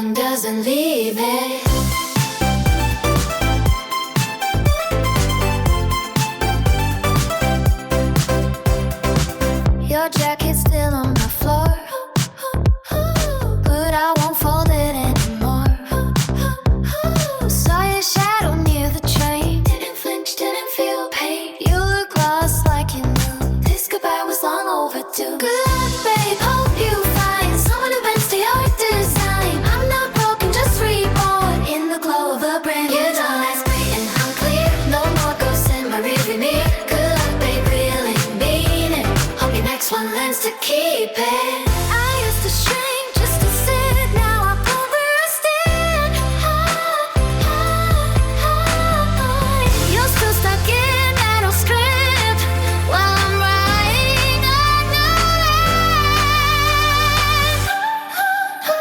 one doesn't leave it. Your jacket's still on the floor, but I won't fold it anymore. Saw your shadow near the train, didn't flinch, didn't feel pain. You look lost like you knew this goodbye was long overdue. Good luck, babe, hope you find someone who bends to your design. I'm not broken, just reborn in the glow of a brand new dawn. That's great and I'm clear, no more ghosts in my rearview mirror. Good luck, babe, really mean it. Hope your next one learns to keep it. I used to shrink just to sit, now I pull where I stand. You're still stuck in that old script while I'm writing a new line.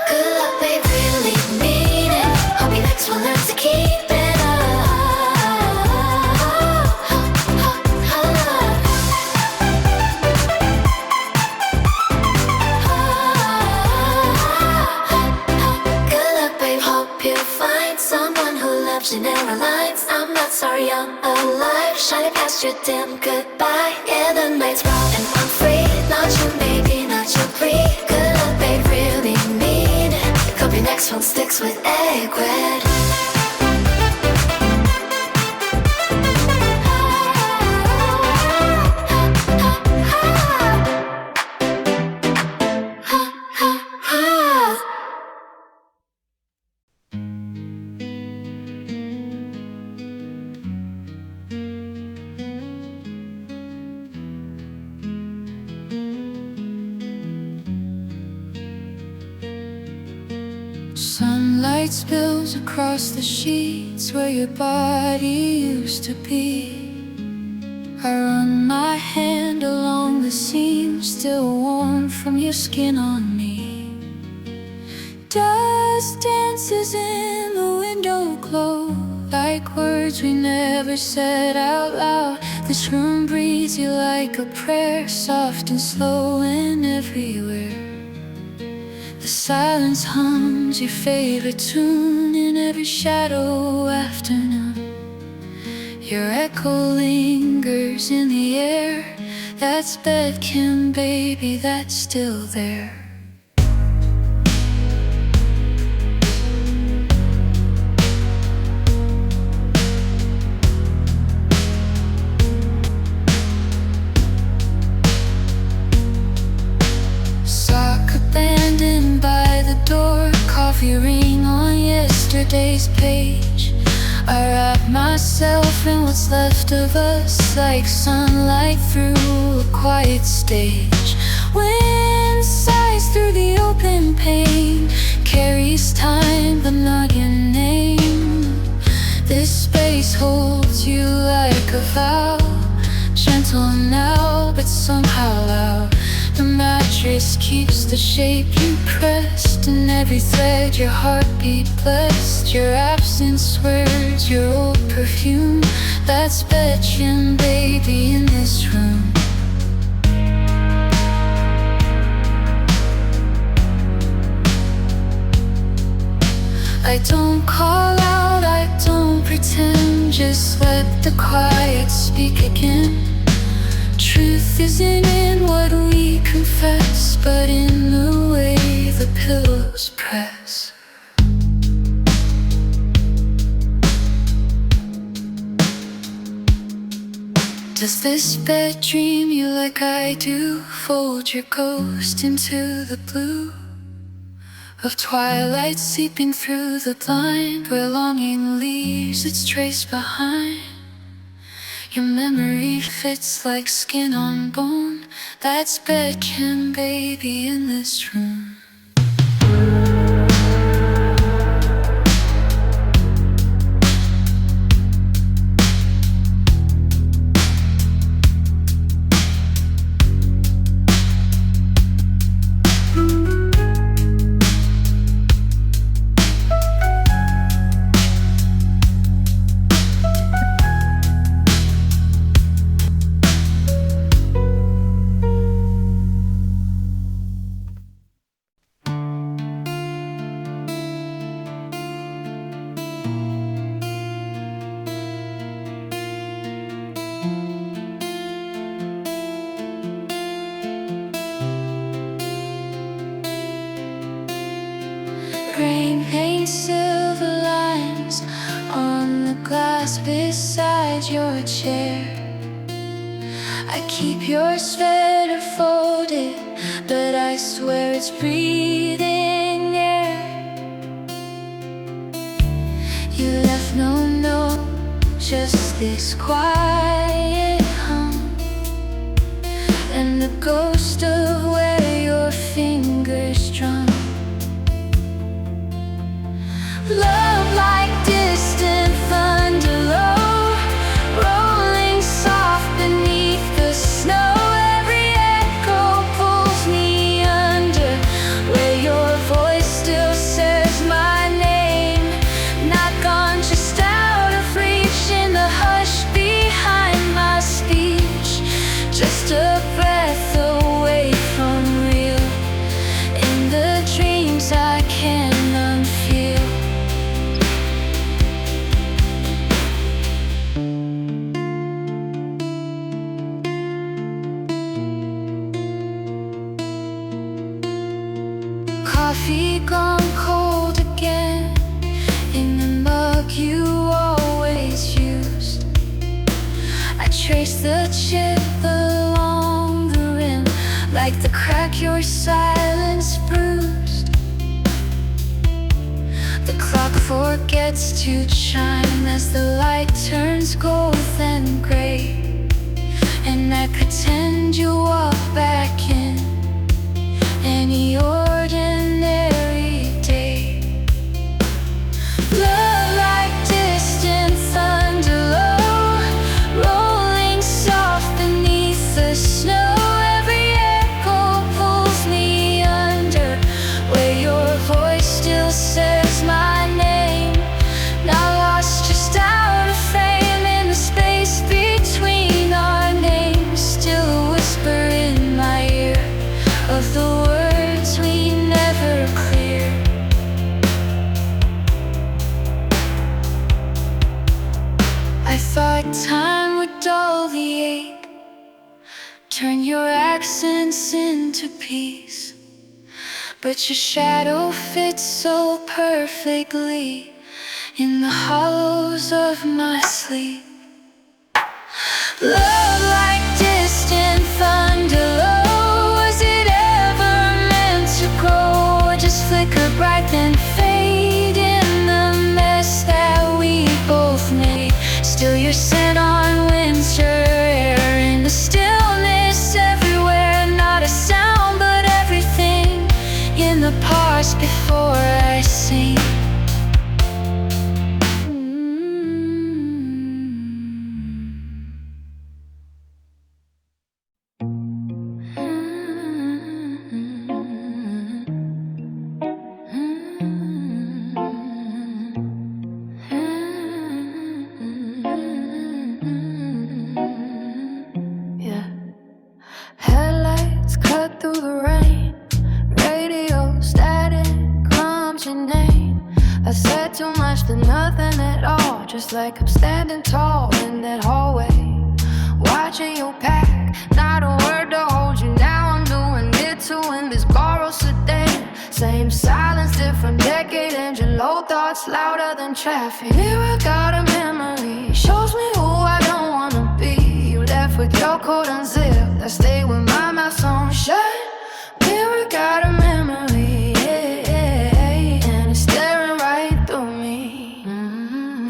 Good luck, babe, really mean it. Hope your next one learns to keep it. Good luck, babe, hope you find someone who loves you, never lines. I'm not sorry I'm alive, shining past your dim goodbye. Yeah, the night's raw and I'm free, not you, maybe not you, free. Good luck, babe, really mean it. Hope your next one sticks with egg red. Sunlight spills across the sheets where your body used to be. I run my hand along the seam, still warm from your skin on me. Dust dances in the window glow, like words we never said out loud. This room breathes you like a prayer, soft and slow and everywhere. The silence hums your favorite tune in every shadow afternoon. Your echo lingers in the air. That's Bedkin, baby, that's still there. Abandoned by the door, coffee ring on yesterday's page. I wrap myself in what's left of us, like sunlight through a quiet stage. Wind sighs through the open pane, carries time but not your name. This space holds you like a vow, gentle now but somehow loud. The mattress keeps the shape you pressed, in every thread your heartbeat blessed. Your absence words, your old perfume. That's bedroom, baby, in this room. I don't call out, I don't pretend, just let the quiet speak again. Truth isn't in what we confess, but in the way the pillows press. Does this bed dream you like I do? Fold your ghost into the blue of twilight, seeping through the blind, where longing leaves its trace behind. Your memory fits like skin on bone. That's Bedkin, baby, in this room. grain paint silver lines on the glass beside your chair. I keep your sweater folded, but I swear it's breathing air. You left no note, just this quiet hum, and the ghost of where your fingers drum. Love like distant thunder low, rolling soft beneath the snow. Every echo pulls me under, where your voice still says my name. Not gone, just out of reach in the hush behind my speech. Just a breath away from real, in the dreams I can't unfeel. Coffee gone cold again, in the mug you always used. I trace the chip along the rim, like the crack your silence bruised. The clock forgets to chime as the light turns gold and gray, and I pretend you walk back in any ordinary day. Love like distant thunder low, rolling soft beneath the snow. Every echo pulls me under, where your voice still says my name. Not lost, just out of frame in the space between our names. Still a whisper in my ear of the words we never cleared. I thought time would dull the ache, turn your accents into peace, but your shadow fits so perfectly in the hollows of my sleep. Love like distant thunder low, was it ever meant to grow, or just flicker bright then fade in the mess that we both made? Still your scent on winter air, in the stillness everywhere. Not a sound but everything in the pause before I sing. Yeah. Headlights cut through the rain, radio static clumps your name. I said too much to nothing at all, just like I'm standing tall in that hallway, watching you pack. Not a word to hold you, now I'm doing it too in this borrowed sedan. Same silence, different decade, engine low, thoughts louder than traffic. Mirror got a memory, shows me who I don't wanna be. You left with your coat unzipped, I stay with my mouth on shut. Mirror got a memory, yeah, and it's staring right through me.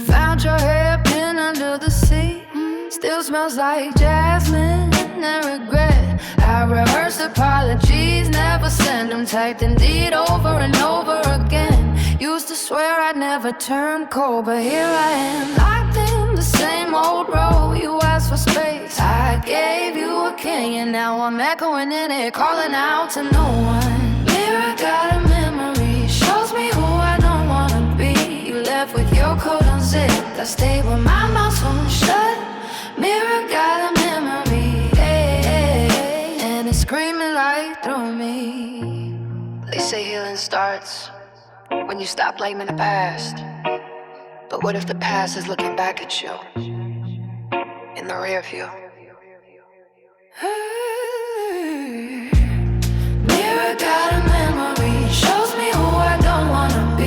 Found your hairpin under the seat, still smells like jasmine and regret. I rehearsed apologies, never send them, typed indeed over and over again. Used to swear I'd never turn cold, but here I am, locked in the same old road. You asked for space, I gave you a key, and now I'm echoing in it, calling out to no one. Mirror got a memory, shows me who I don't wanna be. You left with your coat unzipped, I stayed with my mouth on shut. Mirror got a memory, and it's screaming right through me. They say healing starts when you stop blaming the past. But what if the past is looking back at you in the rear view? Mirror got a memory, shows me who I don't wanna be.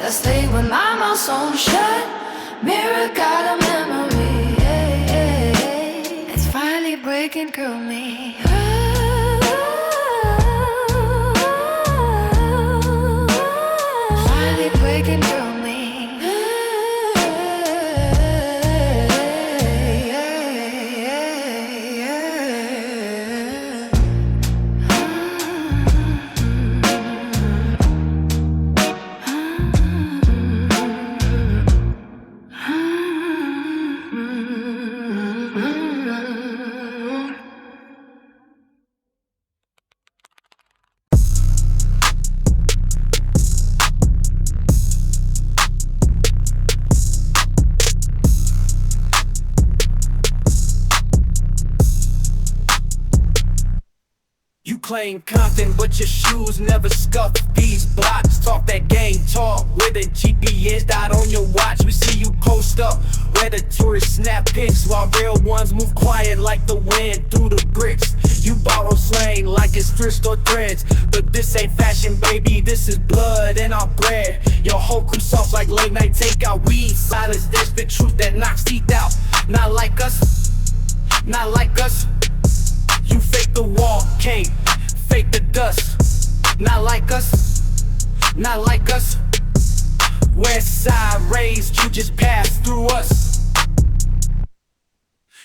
I stay with my mouth sewn shut. Mirror got a memory. It's finally breaking, girl, me. Finally breaking, girl, me. Claim Compton, but your shoes never scuff these blocks. Talk that game talk with a GPS dot on your watch. We see you post up where the tourists snap pics, while real ones move quiet like the wind through the bricks. You borrow slang like it's thrift or threads, but this ain't fashion, baby, this is blood and our bread. Your whole crew soft like late night takeout. Weed silence, there's the truth that knocks teeth out. Not like us, not like us. You fake the wall, can't fake the dust. Not like us, not like us. West side raised, you just passed through us.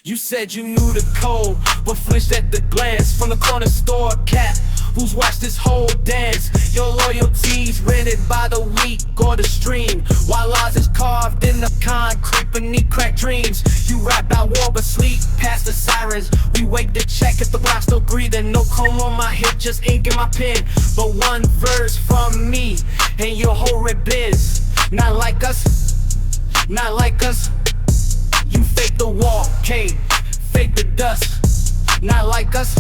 You said you knew the code, but flinched at the glance from the corner store cat who's watched this whole dance. Your loyalty's rented by the week or the stream, while ours is carved in the concrete beneath cracked dreams. You rap about war but sleep past the sirens. We wake to check if the block's still breathing. No comb on my hip, just ink in my pen. But one verse from me and your whole rip is not like us, not like us. You fake the wall, can't fake the dust. Not like us,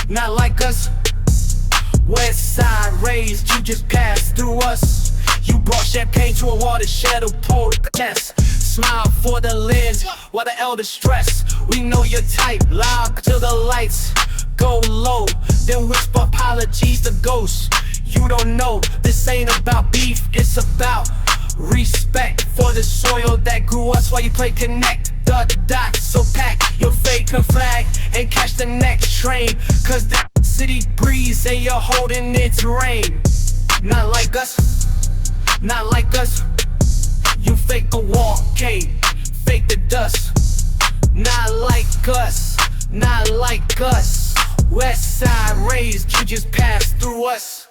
not like us. West side raised, you just passed through us. You brought champagne to a watershed of protest. Smile for the lens while the elders stress. We know your type, loud till the lights go low, then whisper apologies to ghosts. You don't know, this ain't about beef, it's about respect for the soil that grew us while you play connect the dots. So pack your fake and flag and catch the next train, cause the city breeze and you're holding its reign. Not like us, not like us. You fake a wall, can't fake the dust. Not like us, not like us. West side raised, you just passed through us.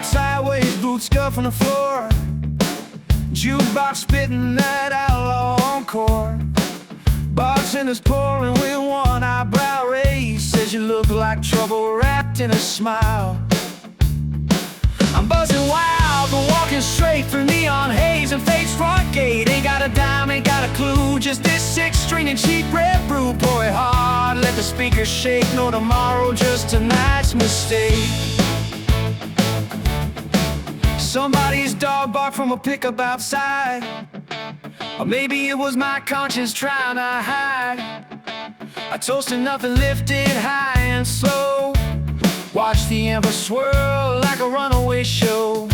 Sideways, boots scuff on the floor. Jukebox spitting that outlaw encore. Bartender's pouring with one eyebrow raised. Says you look like trouble wrapped in a smile. I'm buzzing wild, but walking straight through neon haze and fate's front gate. Ain't got a dime, ain't got a clue, just this six-string and cheap red brew. Pour it hard, let the speakers shake. No tomorrow, just tonight's mistake. Somebody's dog barked from a pickup outside, or maybe it was my conscience trying to hide. I toasted nothing, lifted high and slow. Watch the amber swirl like a runaway show.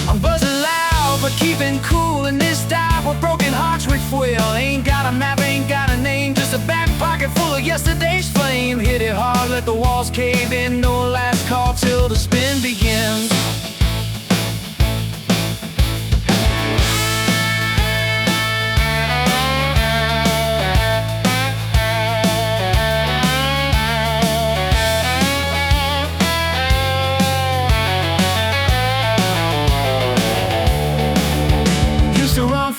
I'm buzzing loud but keeping cool in this dive with broken hearts recoil. Ain't got a map, ain't got a name, just a back pocket full of yesterday's flame. Hit it hard, let the walls cave in. No last call till the spin begins.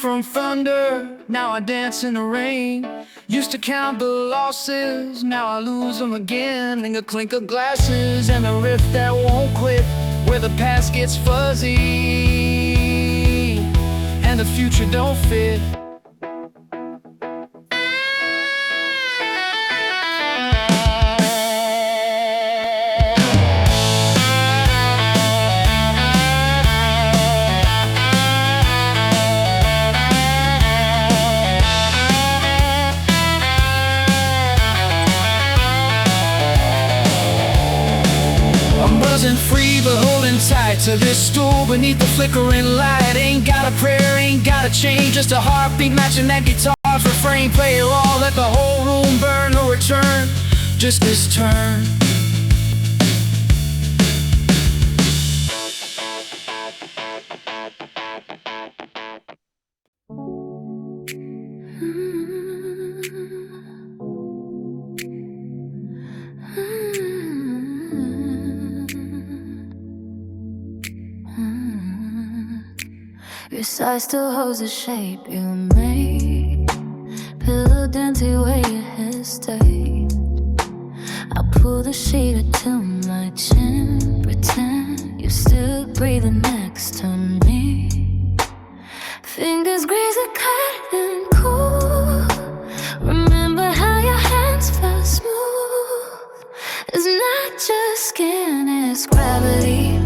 From thunder, now I dance in the rain. Used to count the losses, now I lose them again. And a clink of glasses and a riff that won't quit, where the past gets fuzzy and the future don't fit. to this stool beneath the flickering light. Ain't got a prayer, ain't got a chain, just a heartbeat matching that guitar's refrain. Play it all, let the whole room burn, no return, just this turn. Your side still holds the shape you made, pillowed empty where your head stayed. I pull the sheet to my chin, pretend you're still breathing next to me. Fingers graze the cotton cool. Remember how your hands felt smooth. It's not just skin, it's gravity.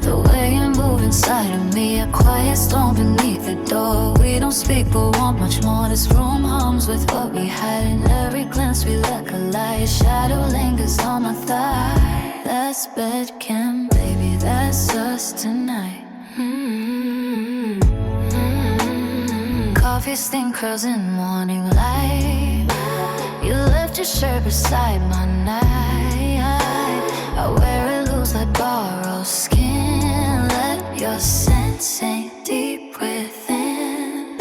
The way you move inside of me, a quiet storm beneath the door. We don't speak but want much more. This room hums with what we had. In every glance we let collide. Your shadow lingers on my thigh. That's bedcam, baby, that's us tonight. Coffee stain curls in morning light. You left your shirt beside my night. I wear it loose like borrowed skin. Let your scent sink deep within.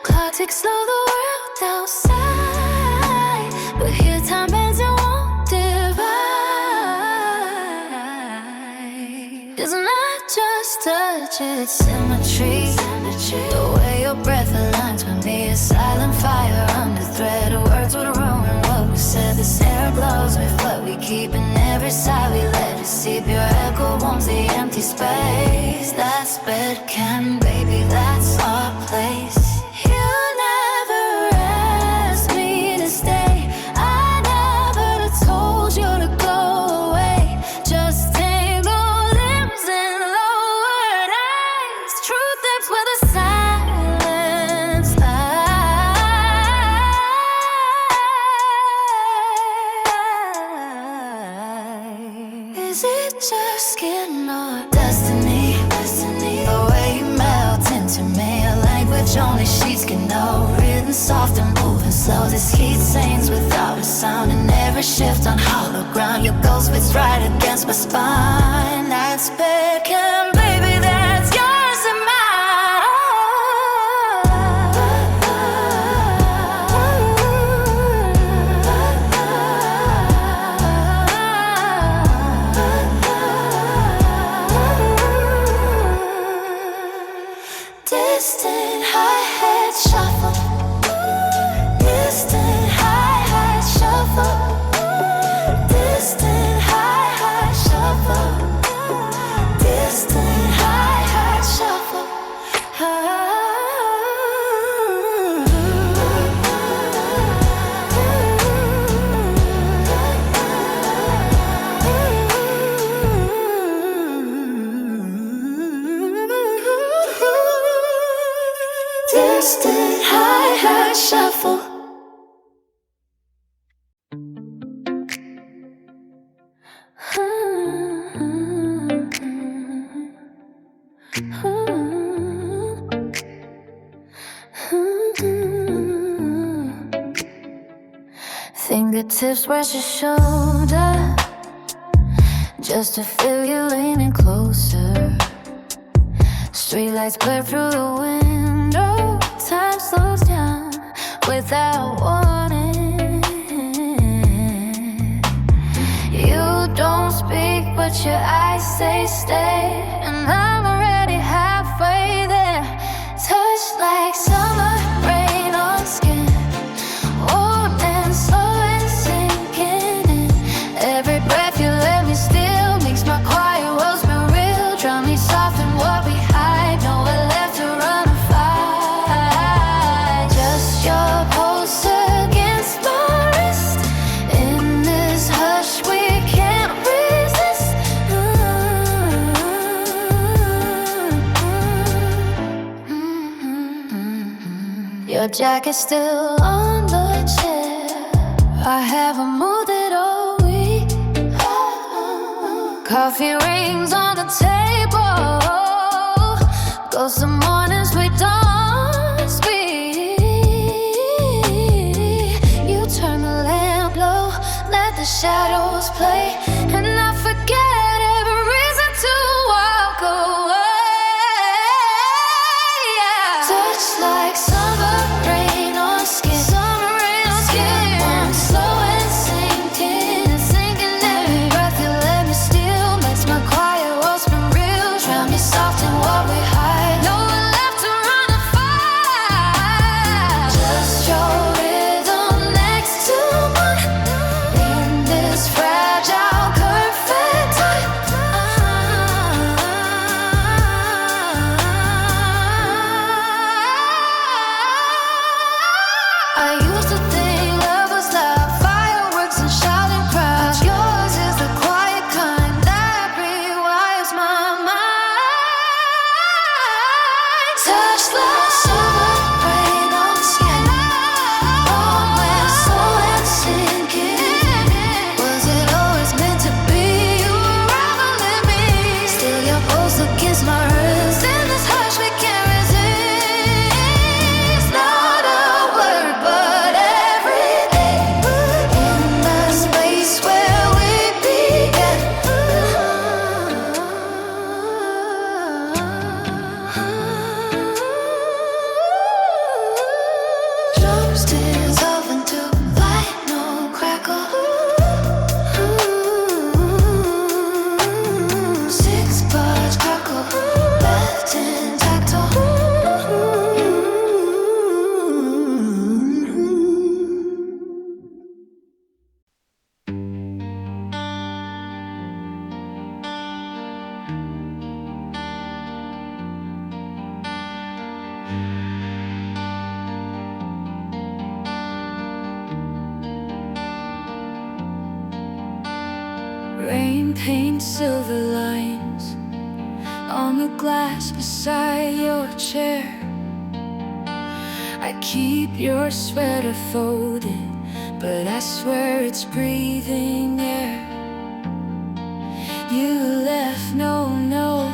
Clock ticks slow, the world outside, but here time bends and won't divide. It's not just touch, it's symmetry. The way your breath aligns with me, a silent fire under thread. Words would ruin what we said. This air blows with what we keep, and every sigh we let it seep. Your echo warms the empty space. That's bedcam, baby, that's our place. You never asked me to stay. I never told you to go away. Just tangled limbs and lowered eyes. Truth is where the silence lies. Is it just skin or destiny? The way you melt into me, a language only sheets can know. Written soft and moving slow. This heat stains without a sound. And every shift on hollow ground, your ghost fits right against my spine. That's bedcam, baby, that's yours and mine. Distant hi-hat shuffle. Distant hi-hat shuffle. Distant hi-hat shuffle. Distant hi-hat shuffle. Distant hi-hat shuffle. Fingertips brush your shoulder, just to feel you leaning closer. Streetlights blur through the window. Time slows down without warning. You don't speak, but your eyes say stay, and I'm already halfway there. Touch like summer rain on skin, warm and slow and sinking in. Every breath you let me steal makes my quiet world feel real. Drown me soft in what we hide, nowhere left to run or fight. Just your pulse against my wrist. In this hush we can't resist. Your jacket's still on the chair. I haven't moved it all week. Coffee rings on the table. Ghosts of mornings we don't speak. You turn the lamp low, let the shadows play, and I forget every reason to walk away. Touch like summer rain on skin. Summer rain on skin. I'm slow and sinking, sinking every breath you let me steal. Makes my quiet world spin real. Drown me soft in what we hide. No one left to run and fight. Just your rhythm next to mine in this fragile, perfect time. I used to think love was like fireworks and shouting crowds. Yours is the quiet kind that rewires my mind. Touch like summer rain on skin. Warm and slow and sinking. Was it always meant to be? You unraveling me. Still your pulse against my wrist. In this hush we can't resist. Not a word, but every day in the space where we began. Drums dissolve into light, no crackle. Six bars crackle, left intact. Rain paints silver lines on the glass beside your chair. I keep your sweater folded, but I swear it's breathing air. You left no note,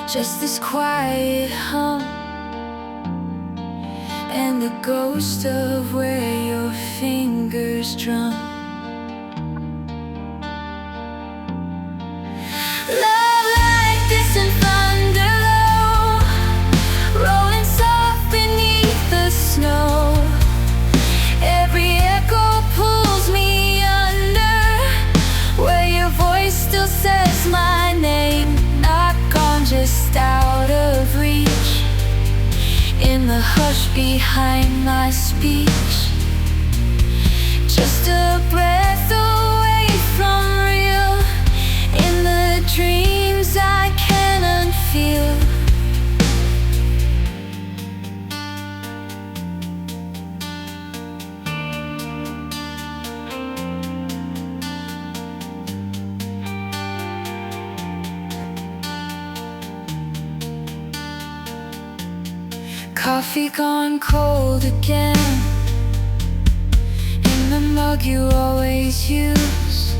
just this quiet hum, and the ghost of where your fingers drum. Love like this in thunder low, rolling soft beneath the snow. Every echo pulls me under, where your voice still says my name. Not gone, just out of reach, in the hush behind my speech. Just a breath away from real, in the dreams I can't unfeel. Coffee gone cold again, in the mug you always used.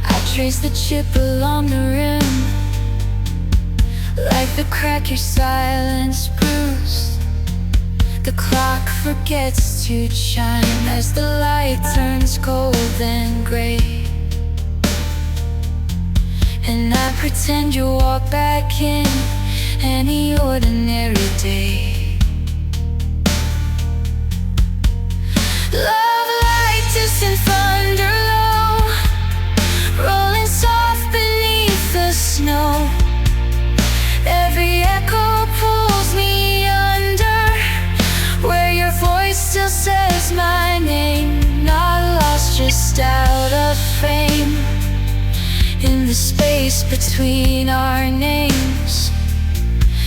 I trace the chip along the rim, like the crack your silence bruised. The clock forgets to chime as the light turns cold and gray, and I pretend you walk back in any ordinary day. Love like distant thunder low, rolling soft beneath the snow. Every echo pulls me under, where your voice still says my name. Not lost, just out of frame, in the space between our names.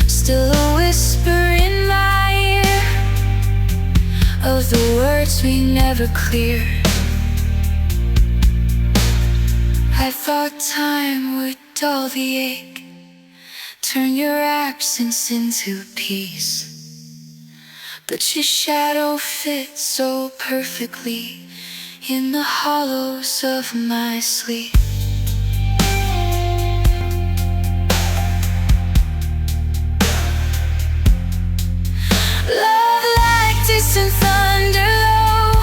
Still a whisper in my ear of the words we never clear. I thought time would dull the ache, turn your absence into peace, but your shadow fits so perfectly in the hollows of my sleep. Love like distant thunder low,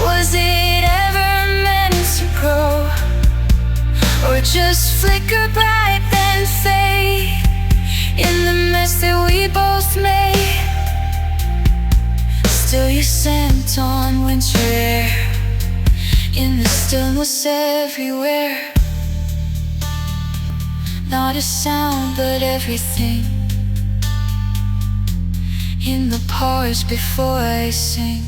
was it ever meant to grow, or just flicker bright then fade in the mess that we both made? Still your scent on winter air, in the stillness everywhere. Not a sound but everything, in the pause before I sing.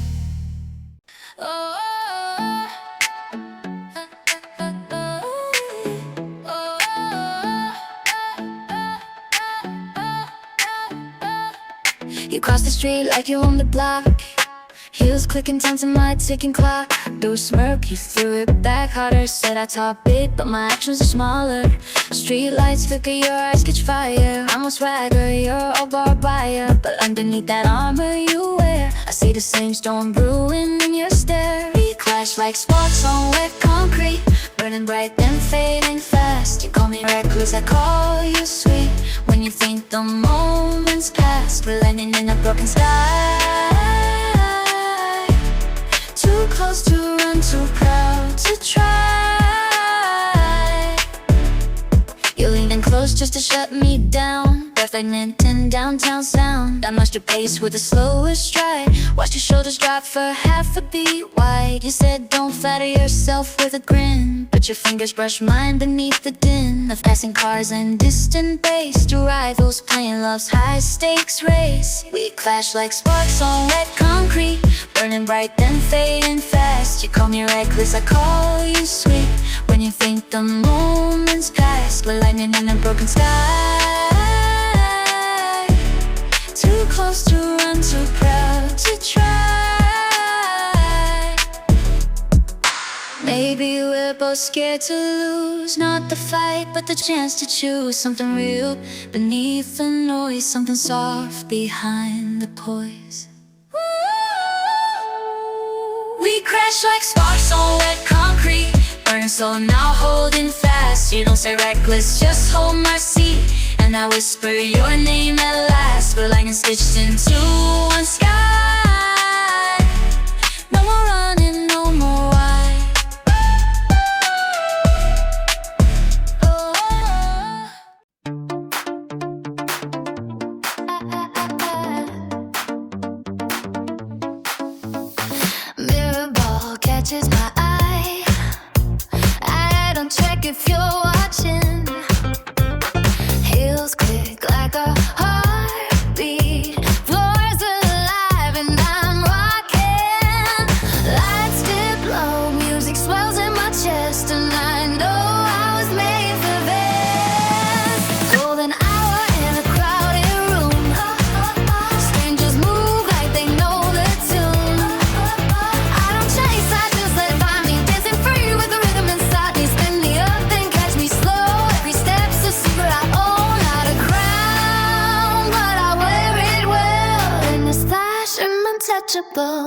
You cross the street like you own the block, heels clicking time to my ticking clock. Do a smirk, you threw it back harder. Said I talk big, but my actions are smaller. Street lights flicker, your eyes catch fire. I'm a swagger, you're a barbed wire, but underneath that armor you wear, I see the same storm brewing in your stare. We clash like sparks on wet concrete, burning bright then fading fast. You call me reckless, I call you sweet. When you think the moment's past, we're landing in a broken sky. Too close to run, too proud to try. You're leaning close just to shut me down. Breath like mint in downtown sound. I matched your pace with the slowest stride. Watched your shoulders drop for half a beat wide. You said don't flatter yourself with a grin, but your fingers brush mine beneath the din of passing cars and distant bass. Two rivals playing love's high stakes race. We clash like sparks on wet concrete, burning bright then fading fast. You call me reckless, I call you sweet. When you think the moment's past, we're lightning in a broken sky. Too close to run, too proud to try. Maybe we're both scared to lose, not the fight, but the chance to choose something real beneath the noise, something soft behind the poise. We crash like sparks on wet concrete, burning slow now holding fast. You don't say reckless, just hold my seat, and I whisper your name at last. We're lightning stitched into one sky. No more running, no more why. Mirror ball catches my eye. I don't check if you're watching. Heels click like a heartbeat. Floor's alive and I'm rocking. Lights dip low, music swells in my chest, and I know I was made for this. Golden hour in a crowded room. Strangers move like they know the tune. I don't chase, I just let it find me. Dancing free with the rhythm inside me. Spin me up, then catch me slow. Every step's a secret I own. Not a crown, but I wear it well. In this flash, I'm untouchable.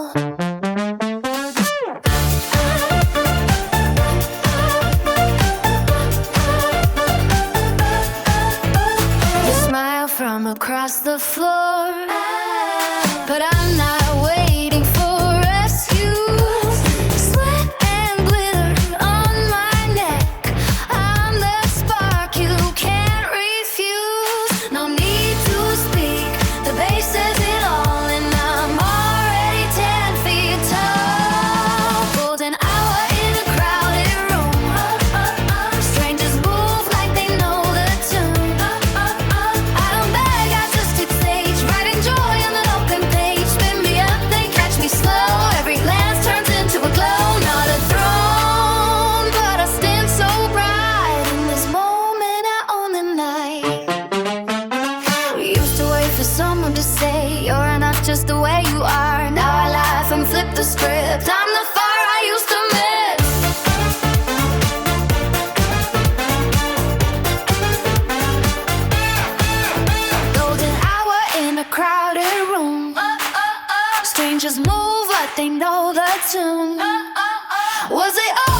You smile from across the floor, but I'm not waiting for rescue. Sweat and glitter on my neck. I'm the spark you can't refuse. No need to speak, the bass says it all, and I'm already 10 feet tall. Golden hour in a crowded room. Strangers move like they know the tune. I don't beg, I just take stage, writing joy on an open page. Spin me up, then catch me slow. Every glance turns into a glow. Not a throne, but I stand so bright. In this moment, I own the night. We used to wait for someone to say you're enough just the way you are. Now I laugh and flip the script. I'm the fire I used to miss. Golden hour in a crowded room. Strangers move like they know the tune. Was they all